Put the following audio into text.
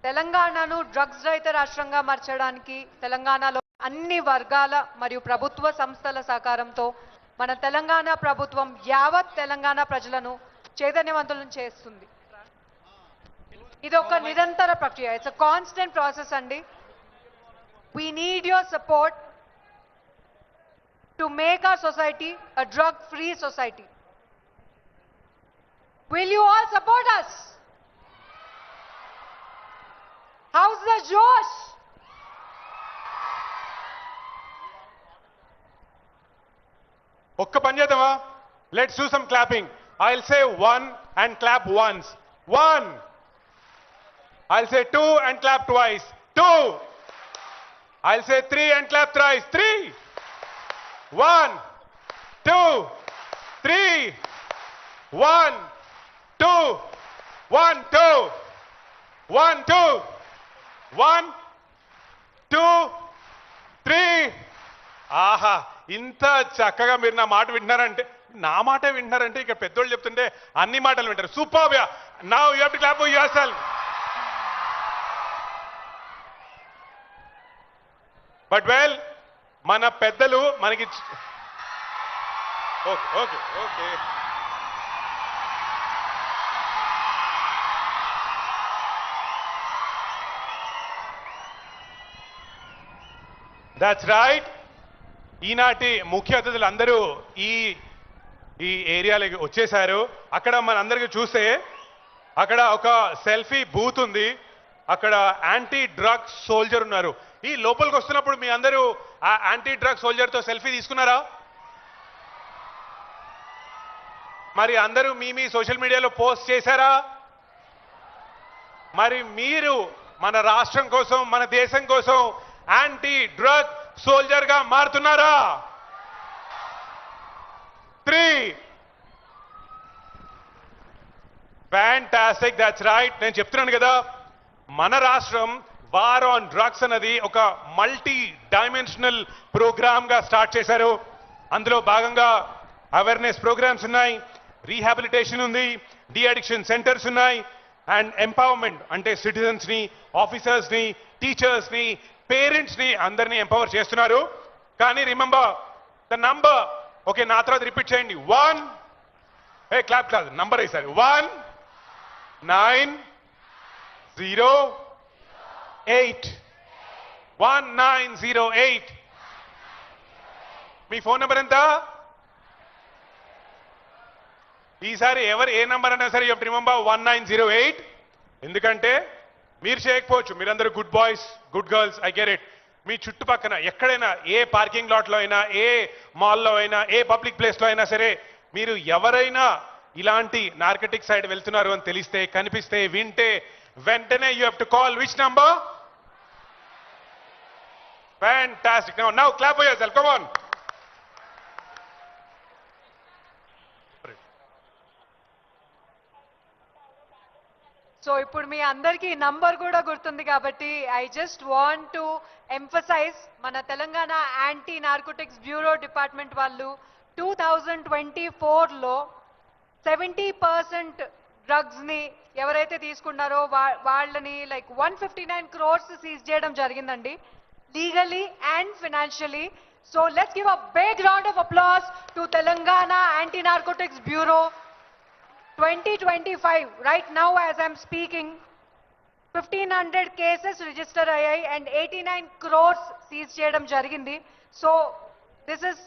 తెలంగాణను డ్రగ్స్ రహిత రాష్ట్రంగా మార్చడానికి తెలంగాణలో అన్ని వర్గాల మరియు ప్రభుత్వ సంస్థల సహకారంతో మన తెలంగాణ ప్రభుత్వం యావత్ తెలంగాణ ప్రజలను చైతన్యవంతులను చేస్తుంది. ఇది ఒక నిరంతర ప్రక్రియ. ఇట్స్ అ కాన్స్టెంట్ ప్రాసెస్ అండి. We need your support to make our society a drug-free society. Will you all support us? How's the Josh? ఒక్క పని చేద్దామా? Let's do some clapping. I'll say one and clap once. One. I'll say two and clap twice. Two. I'll say three and clap thrice. Three. One, two, three. One, two, one, two, one, two, one, two, three. ఆహా, ఇంత చక్కగా మీరు నా మాట వింటున్నారంటే, నా మాటే వింటున్నారంటే ఇక పెద్దోళ్ళు చెప్తుంటే అన్ని మాటలు వింటారు. Super. Now you have to clap for yourself. But well, మన పెద్దలు మనకి okay okay okay that's right. ఈనాటి ముఖ్య అతిథులు అందరూ ఈ ఏరియాలోకి వచ్చేసారు. అక్కడ మనందరికీ చూస్తే అక్కడ ఒక సెల్ఫీ బూత్ ఉంది. అక్కడ యాంటీ డ్రగ్స్ సోల్జర్ ఉన్నారు. ఈ లోపలికి వస్తున్నప్పుడు మీ అందరూ ఆ యాంటీ డ్రగ్ సోల్జర్ తో సెల్ఫీ తీసుకున్నారా? మరి అందరూ మీ సోషల్ మీడియాలో పోస్ట్ చేశారా? మరి మీరు మన రాష్ట్రం కోసం, మన దేశం కోసం యాంటీ డ్రగ్ సోల్జర్ గా మారుతున్నారా? 3. ఫ్యాంటాస్టిక్. That's right. నేను చెప్తున్నాను కదా, మన రాష్ట్రం వార్ ఆన్ డ్రగ్స్ అన్నది ఒక మల్టీ డైమెన్షనల్ ప్రోగ్రామ్ గా స్టార్ట్ చేశారు. అందులో భాగంగా అవేర్నెస్ ప్రోగ్రామ్స్ ఉన్నాయి, రీహాబిలిటేషన్ ఉంది, డి అడిక్షన్ సెంటర్స్ ఉన్నాయి, అండ్ ఎంపవర్మెంట్ అంటే సిటిజన్స్ ని, ఆఫీసర్స్ ని, టీచర్స్ ని, పేరెంట్స్ ని అందరినీ ఎంపవర్ చేస్తున్నారు. కానీ రిమెంబర్ ద నంబర్. ఓకే, నా తర్వాత రిపీట్ చేయండి. 1 క్లాప్ కాదు, నంబర్ వేసారు. 1 9 0 8 1908. మీ ఫోన్ నెంబర్ ఎంత? ఈసారి ఎవరు ఏ నంబర్ అన్నా సరే రిమెంబర్ 1908. ఎందుకంటే మీరు చేయకపోవచ్చు, మీరందరూ good boys, good girls, I get it. మీ చుట్టుపక్కన ఎక్కడైనా, ఏ పార్కింగ్ లాట్లో అయినా, ఏ మాల్లో అయినా, ఏ పబ్లిక్ ప్లేస్లో అయినా సరే, మీరు ఎవరైనా ఇలాంటి నార్కటిక్ సైడ్ వెళ్తున్నారు అని తెలిస్తే, కనిపిస్తే, వింటే వెంటనే you have to call which number? Fantastic. Now clap for yourself. Come on. So ఇప్పుడు మీ అందరికీ నంబర్ కూడా గుర్తుంది కాబట్టి I just want to emphasize, మన Telangana anti narcotics bureau department వాళ్ళు 2024లో 70% డ్రగ్స్ ని ఎవరైతే తీసుకున్నారో వాళ్ళని లైక్ 159 crores సీజ్ చేయడం జరిగిందండి, legally and financially. So let's give a big round of applause to Telangana Anti-Narcotics Bureau. 2025, right now as I'm speaking, 1500 cases register ayyayi and 89 crores seize cheyadam jarigindi. So this is